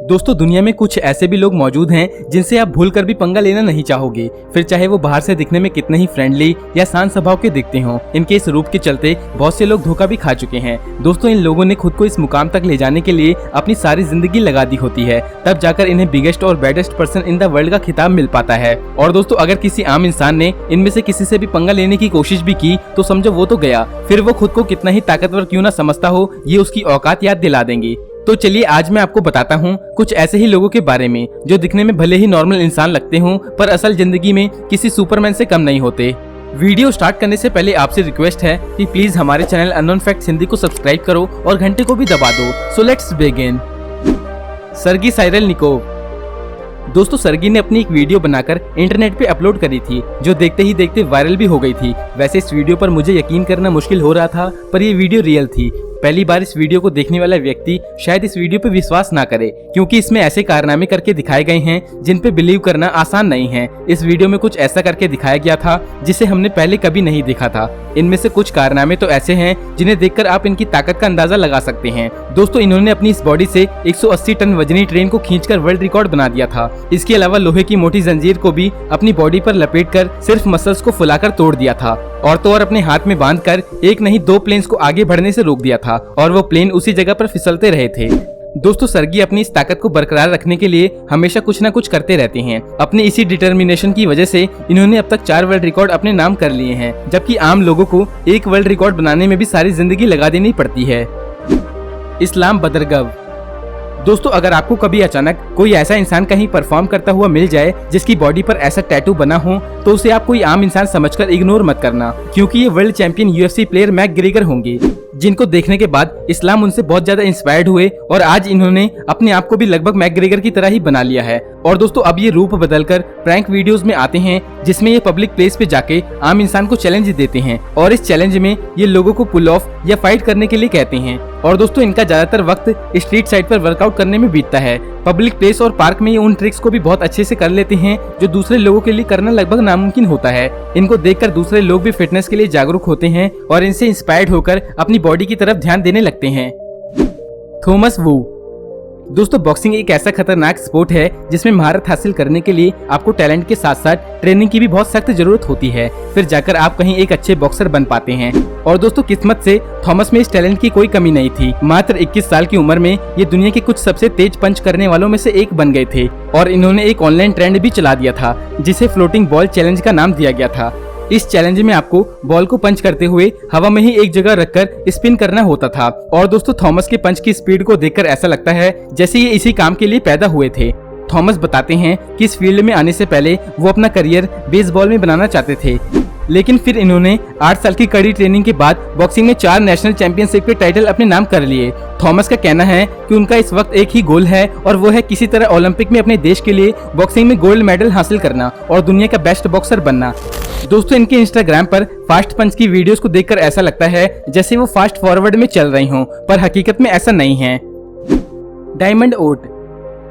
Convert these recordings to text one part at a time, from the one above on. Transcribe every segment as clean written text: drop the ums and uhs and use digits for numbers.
दोस्तों दुनिया में कुछ ऐसे भी लोग मौजूद हैं जिनसे आप भूल कर भी पंगा लेना नहीं चाहोगे, फिर चाहे वो बाहर से दिखने में कितने ही फ्रेंडली या शांत स्वभाव के दिखते हों। इनके इस रूप के चलते बहुत से लोग धोखा भी खा चुके हैं। दोस्तों इन लोगों ने खुद को इस मुकाम तक ले जाने के लिए अपनी सारी जिंदगी लगा दी होती है, तब जाकर इन्हें बिगेस्ट और baddest person in the world का खिताब मिल पाता है। और दोस्तों अगर किसी आम इंसान ने इनमें से किसी से भी पंगा लेने की कोशिश भी की तो समझो वो तो गया, फिर वो खुद को कितना ही ताकतवर क्यों ना समझता हो, ये उसकी औकात याद दिला देंगी। तो चलिए आज मैं आपको बताता हूँ कुछ ऐसे ही लोगों के बारे में जो दिखने में भले ही नॉर्मल इंसान लगते हों पर असल जिंदगी में किसी सुपरमैन से कम नहीं होते। वीडियो स्टार्ट करने से पहले आपसे रिक्वेस्ट है कि प्लीज हमारे चैनल अननोन फैक्ट्स हिंदी को सब्सक्राइब करो और घंटे को भी दबा दो। So let's begin. Sergei Sirelnikov. दोस्तों सर्गी ने अपनी एक वीडियो बनाकर इंटरनेट पे अपलोड करी थी जो देखते ही देखते वायरल भी हो गई थी। वैसे इस वीडियो पर मुझे यकीन करना मुश्किल हो रहा था पर ये वीडियो रियल थी। पहली बार इस वीडियो को देखने वाला व्यक्ति शायद इस वीडियो पे विश्वास ना करे क्योंकि इसमें ऐसे कारनामे करके दिखाए गए हैं जिन पे बिलीव करना आसान नहीं है। इस वीडियो में कुछ ऐसा करके दिखाया गया था जिसे हमने पहले कभी नहीं देखा था। इनमें से कुछ कारनामे तो ऐसे हैं जिन्हें देखकर आप इनकी ताकत का अंदाजा लगा सकते हैं। दोस्तों इन्होंने अपनी इस बॉडी से 180 टन वजनी ट्रेन को खींचकर वर्ल्ड रिकॉर्ड बना दिया था। इसके अलावा लोहे की मोटी जंजीर को भी अपनी बॉडी पर लपेटकर सिर्फ मसल्स को फुलाकर तोड़ दिया था और तो और अपने हाथ में बांधकर एक नहीं दो प्लेन्स को आगे बढ़ने से रोक दिया था और वो प्लेन उसी जगह पर फिसलते रहे थे। दोस्तों सर्गी अपनी इस ताकत को बरकरार रखने के लिए हमेशा कुछ न कुछ करते रहते हैं। अपनी इसी डिटर्मिनेशन की वजह से इन्होंने अब तक 4 वर्ल्ड रिकॉर्ड अपने नाम कर लिए हैं, जबकि आम लोगों को एक वर्ल्ड रिकॉर्ड बनाने में भी सारी जिंदगी लगा देनी पड़ती है। इस्लाम बदरगव। दोस्तों अगर आपको कभी अचानक कोई ऐसा इंसान कहीं परफॉर्म करता हुआ मिल जाए जिसकी बॉडी पर ऐसा टैटू बना हो तो उसे आप कोई आम इंसान समझकर इग्नोर मत करना, क्योंकि ये world champion UFC player McGregor होंगे, जिनको देखने के बाद इस्लाम उनसे बहुत ज्यादा इंस्पायर्ड हुए और आज इन्होंने अपने आप को भी लगभग मैकग्रेगर की तरह ही बना लिया है। और दोस्तों अब ये रूप बदलकर प्रैंक वीडियोस में आते हैं जिसमें ये पब्लिक प्लेस पे जाके आम इंसान को चैलेंज देते हैं और इस चैलेंज में ये लोगों को पुल ऑफ या फाइट करने के लिए कहते हैं। और दोस्तों इनका ज्यादातर वक्त स्ट्रीट साइड पर वर्कआउट करने में बीतता है। पब्लिक प्लेस और पार्क में ये उन ट्रिक्स को भी बहुत अच्छे से कर लेते हैं जो दूसरे लोगों के लिए करना लगभग नामुमकिन होता है। इनको देखकर दूसरे लोग भी फिटनेस के लिए जागरूक होते हैं और इनसे इंस्पायर्ड होकर अपनी बॉडी की तरफ ध्यान देने लगते हैं। थॉमस वू। दोस्तों बॉक्सिंग एक ऐसा खतरनाक स्पोर्ट है जिसमें महारत हासिल करने के लिए आपको टैलेंट के साथ साथ ट्रेनिंग की भी बहुत सख्त जरूरत होती है, फिर जाकर आप कहीं एक अच्छे बॉक्सर बन पाते हैं। और दोस्तों किस्मत से थॉमस में इस टैलेंट की कोई कमी नहीं थी। मात्र 21 साल की उम्र में ये दुनिया के कुछ सबसे तेज पंच करने वालों में से एक बन गए थे और इन्होंने एक ऑनलाइन ट्रेंड भी चला दिया था जिसे फ्लोटिंग बॉल चैलेंज का नाम दिया गया था। इस चैलेंज में आपको बॉल को पंच करते हुए हवा में ही एक जगह रखकर स्पिन करना होता था। और दोस्तों थॉमस के पंच की स्पीड को देखकर ऐसा लगता है जैसे ये इसी काम के लिए पैदा हुए थे। थॉमस बताते हैं कि इस फील्ड में आने से पहले वो अपना करियर बेसबॉल में बनाना चाहते थे, लेकिन फिर इन्होंने 8 साल की कड़ी ट्रेनिंग के बाद बॉक्सिंग में 4 नेशनल चैंपियनशिप के टाइटल अपने नाम कर लिए। थॉमस का कहना है कि उनका इस वक्त एक ही गोल है और वो है किसी तरह ओलंपिक में अपने देश के लिए बॉक्सिंग में गोल्ड मेडल हासिल करना और दुनिया का बेस्ट बॉक्सर बनना। दोस्तों इनके इंस्टाग्राम पर फास्ट पंच की वीडियोस को देखकर ऐसा लगता है जैसे वो फास्ट फॉरवर्ड में चल रही हों, पर हकीकत में ऐसा नहीं है। डायमंड ओट।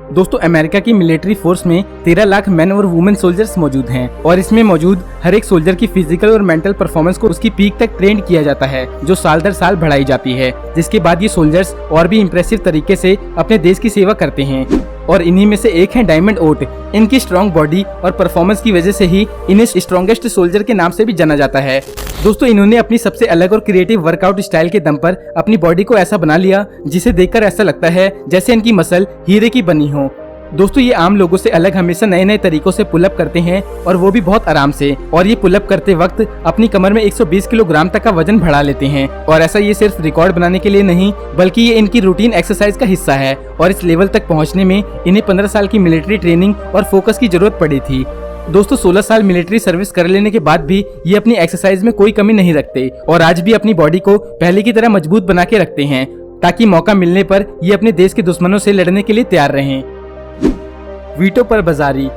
दोस्तों अमेरिका की मिलिट्री फोर्स में 13 लाख मैन और वुमेन सोल्जर्स मौजूद हैं और इसमें मौजूद हर एक सोल्जर की फिजिकल और मेंटल परफॉर्मेंस को उसकी पीक तक ट्रेंड किया जाता है, जो साल दर साल बढ़ाई जाती है, जिसके बाद ये सोल्जर्स और भी इम्प्रेसिव तरीके से अपने देश की सेवा करते हैं। और इन्हीं में से एक है डायमंड ओट। इनकी स्ट्रॉन्ग बॉडी और परफॉर्मेंस की वजह से ही इन्हें स्ट्रॉन्गेस्ट सोल्जर के नाम से भी जाना जाता है। दोस्तों इन्होंने अपनी सबसे अलग और क्रिएटिव वर्कआउट स्टाइल के दम पर अपनी बॉडी को ऐसा बना लिया जिसे देखकर ऐसा लगता है जैसे इनकी मसल हीरे की बनी हो। दोस्तों ये आम लोगों से अलग हमेशा नए नए तरीकों से पुलअप करते हैं और वो भी बहुत आराम से, और ये पुलअप करते वक्त अपनी कमर में 120 किलोग्राम तक का वजन बढ़ा लेते हैं। और ऐसा ये सिर्फ रिकॉर्ड बनाने के लिए नहीं बल्कि ये इनकी रूटीन एक्सरसाइज का हिस्सा है और इस लेवल तक पहुंचने में इन्हें 15 साल की मिलिट्री ट्रेनिंग और फोकस की जरूरत पड़ी थी। दोस्तों 16 साल मिलिट्री सर्विस कर लेने के बाद भी ये अपनी एक्सरसाइज में कोई कमी नहीं रखते और आज भी अपनी बॉडी को पहले की तरह मजबूत बना के रखते हैं ताकि मौका मिलने पर ये अपने देश के दुश्मनों से लड़ने के लिए तैयार रहें। वीटो परबजारी।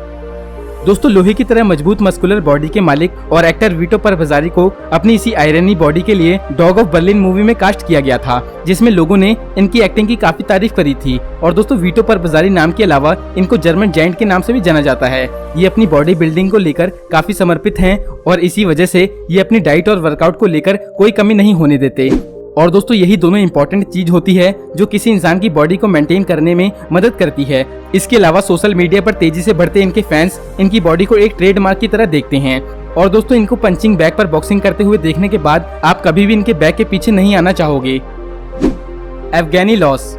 दोस्तों लोहे की तरह मजबूत मस्कुलर बॉडी के मालिक और एक्टर वीटो परबजारी को अपनी इसी आयरनी बॉडी के लिए डॉग ऑफ बर्लिन मूवी में कास्ट किया गया था, जिसमें लोगों ने इनकी एक्टिंग की काफी तारीफ करी थी। और दोस्तों वीटो परबजारी नाम के अलावा इनको जर्मन जायंट के नाम से भी जाना जाता है। ये अपनी बॉडी बिल्डिंग को लेकर काफी समर्पित हैं और इसी वजह से ये अपनी डाइट और वर्कआउट को लेकर कोई कमी नहीं होने देते। और दोस्तों यही दोनों इंपॉर्टेंट चीज होती है जो किसी इंसान की बॉडी को मेंटेन करने में मदद करती है। इसके अलावा सोशल मीडिया पर तेजी से बढ़ते इनके फैंस इनकी बॉडी को एक ट्रेडमार्क की तरह देखते हैं। और दोस्तों इनको पंचिंग बैग पर बॉक्सिंग करते हुए देखने के बाद आप कभी भी इनके बैग के पीछे नहीं आना चाहोगे। Evgeny Loss.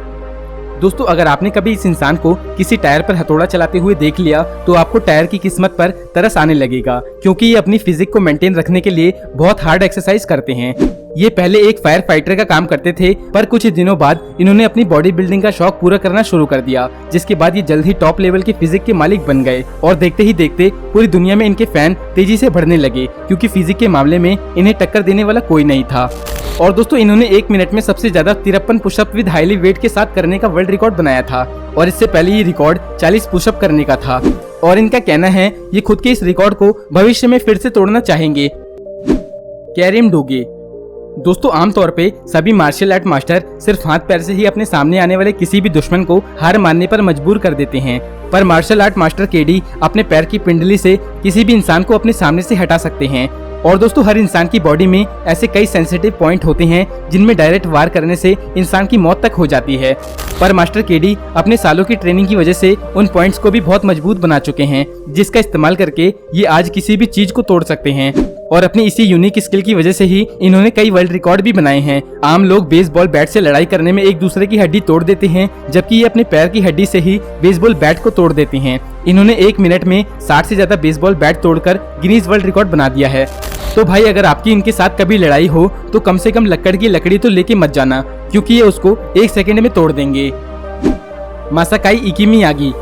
दोस्तों अगर आपने कभी इस इंसान को किसी टायर पर हथौड़ा चलाते हुए देख लिया तो आपको टायर की किस्मत पर तरस आने लगेगा, क्योंकि ये अपनी फिजिक को मेंटेन रखने के लिए बहुत हार्ड एक्सरसाइज करते हैं। ये पहले एक फायर फाइटर का काम करते थे, पर कुछ दिनों बाद इन्होंने अपनी बॉडी बिल्डिंग का शौक पूरा करना शुरू कर दिया, जिसके बाद ये जल्द ही टॉप लेवल की फिजिक के मालिक बन गए। और देखते ही देखते पूरी दुनिया में इनके फैन तेजी से बढ़ने लगे, क्योंकि फिजिक के मामले में इन्हें टक्कर देने वाला कोई नहीं था। और दोस्तों इन्होंने 1 मिनट में सबसे ज्यादा 53 पुशअप विद हाईली वेट के साथ करने का वर्ल्ड रिकॉर्ड बनाया था, और इससे पहले ये रिकॉर्ड 40 पुशअप करने का था। और इनका कहना है ये खुद के इस रिकॉर्ड को भविष्य में फिर से तोड़ना चाहेंगे। कैरिम डोगे। दोस्तों आमतौर पे सभी मार्शल आर्ट मास्टर सिर्फ हाथ पैर से ही अपने सामने आने वाले किसी भी दुश्मन को हार मानने पर मजबूर कर देते हैं, पर मार्शल आर्ट मास्टर केडी अपने पैर की पिंडली से किसी भी इंसान को अपने सामने से हटा सकते हैं। और दोस्तों हर इंसान की बॉडी में ऐसे कई सेंसिटिव पॉइंट होते हैं जिनमें डायरेक्ट वार करने से इंसान की मौत तक हो जाती है, पर मास्टर केडी अपने सालों की ट्रेनिंग की वजह से उन पॉइंट्स को भी बहुत मजबूत बना चुके हैं, जिसका इस्तेमाल करके ये आज किसी भी चीज को तोड़ सकते हैं। और अपनी इसी यूनिक स्किल की वजह से ही इन्होंने कई वर्ल्ड रिकॉर्ड भी बनाए हैं। आम लोग बेसबॉल बैट से लड़ाई करने में एक दूसरे की हड्डी तोड़ देते हैं, जबकि ये अपने पैर की हड्डी से ही बेसबॉल बैट को तोड़ देते हैं। इन्होंने 1 मिनट में 60 से ज्यादा बेसबॉल बैट तोड़कर गिनीज वर्ल्ड रिकॉर्ड बना दिया है। तो भाई अगर आपकी इनके साथ कभी लड़ाई हो तो कम से कम लक्कड़ की लकड़ी तो लेके मत जाना, क्योंकि ये उसको 1 सेकंड में तोड़ देंगे। मासाकाई इकिमियागी।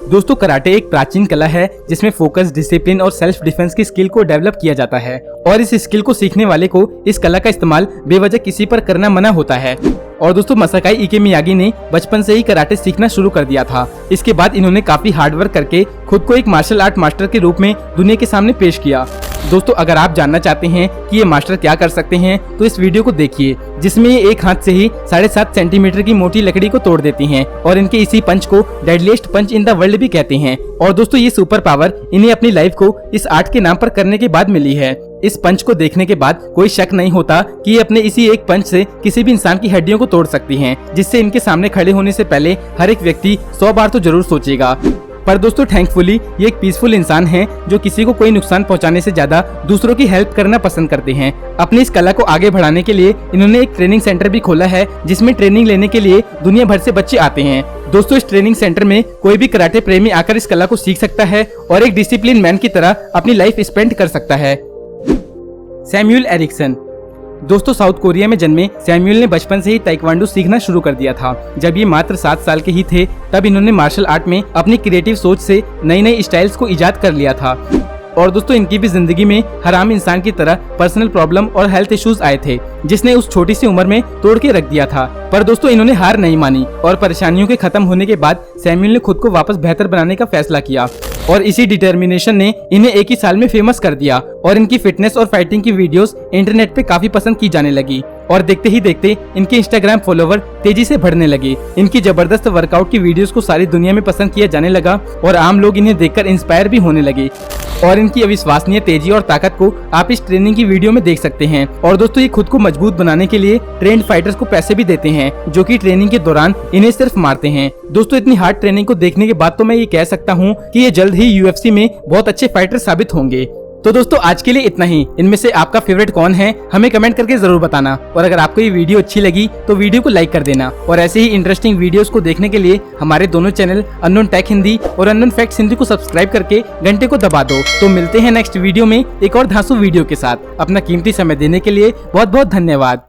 दोस्तों कराटे एक प्राचीन कला है जिसमें फोकस, डिसिप्लिन और सेल्फ डिफेंस की स्किल को डेवलप किया जाता है, और इस स्किल को सीखने वाले को इस कला का इस्तेमाल बेवजह किसी पर करना मना होता है। और दोस्तों मासाकाई इकिमियागी ने बचपन से ही कराटे सीखना शुरू कर दिया था। इसके बाद इन्होंने काफी हार्डवर्क करके खुद को एक मार्शल आर्ट मास्टर के रूप में दुनिया के सामने पेश किया। दोस्तों अगर आप जानना चाहते हैं कि ये मास्टर क्या कर सकते हैं तो इस वीडियो को देखिए, जिसमें ये एक हाथ से ही 7.5 सेंटीमीटर की मोटी लकड़ी को तोड़ देती हैं, और इनके इसी पंच को deadliest punch in the world भी कहते हैं। और दोस्तों ये सुपर पावर इन्हें अपनी लाइफ को इस आर्ट के नाम पर करने के बाद मिली है। इस पंच को देखने के बाद कोई शक नहीं होता कि ये अपने इसी एक पंच से किसी भी इंसान की हड्डियों को तोड़ सकती हैं, जिससे इनके सामने खड़े होने से पहले हर एक व्यक्ति 100 बार तो जरूर सोचेगा। पर दोस्तों थैंकफुली ये एक पीसफुल इंसान है जो किसी को कोई नुकसान पहुंचाने से ज्यादा दूसरों की हेल्प करना पसंद करते हैं। अपनी इस कला को आगे बढ़ाने के लिए इन्होंने एक ट्रेनिंग सेंटर भी खोला है, जिसमें ट्रेनिंग लेने के लिए दुनिया भर से बच्चे आते हैं। दोस्तों इस ट्रेनिंग सेंटर में कोई भी कराटे प्रेमी आकर इस कला को सीख सकता है और एक डिसिप्लिन मैन की तरह अपनी लाइफ स्पेंड कर सकता है। Samuel Eriksson. दोस्तों साउथ कोरिया में जन्मे सैमुअल ने बचपन से ही ताइक्वांडो सीखना शुरू कर दिया था। जब ये मात्र 7 साल के ही थे तब इन्होंने मार्शल आर्ट में अपनी क्रिएटिव सोच से नई नई स्टाइल्स को इजाद कर लिया था। और दोस्तों इनकी भी जिंदगी में हर आम इंसान की तरह पर्सनल प्रॉब्लम और हेल्थ इश्यूज आए थे, जिसने उस छोटी सी उम्र में तोड़ के रख दिया था। पर दोस्तों इन्होंने हार नहीं मानी और परेशानियों के खत्म होने के बाद सैमुअल ने खुद को वापस बेहतर बनाने का फैसला किया, और इसी डिटर्मिनेशन ने इन्हें एक ही साल में फेमस कर दिया। और इनकी फिटनेस और फाइटिंग की वीडियोस इंटरनेट पे काफी पसंद की जाने लगी, और देखते ही देखते इनके इंस्टाग्राम फॉलोवर तेजी से बढ़ने लगे। इनकी जबरदस्त वर्कआउट की वीडियोस को सारी दुनिया में पसंद किया जाने लगा, और आम लोग इन्हें देखकर इंस्पायर भी होने लगे। और इनकी अविश्वसनीय तेजी और ताकत को आप इस ट्रेनिंग की वीडियो में देख सकते हैं। और दोस्तों ये खुद को मजबूत बनाने के लिए ट्रेंड फाइटर्स को पैसे भी देते हैं, जो कि ट्रेनिंग के दौरान इन्हें सिर्फ मारते हैं। दोस्तों इतनी हार्ड ट्रेनिंग को देखने के बाद तो मैं ये कह सकता हूँ कि ये जल्द ही UFC में बहुत अच्छे फाइटर साबित होंगे। तो दोस्तों आज के लिए इतना ही। इनमें से आपका फेवरेट कौन है हमें कमेंट करके जरूर बताना, और अगर आपको ये वीडियो अच्छी लगी तो वीडियो को लाइक कर देना। और ऐसे ही इंटरेस्टिंग वीडियोस को देखने के लिए हमारे दोनों चैनल अननोन टेक हिंदी और अननोन फैक्ट्स हिंदी को सब्सक्राइब करके घंटे को दबा दो। तो मिलते हैं नेक्स्ट वीडियो में एक और धांसू वीडियो के साथ। अपना कीमती समय देने के लिए बहुत बहुत धन्यवाद।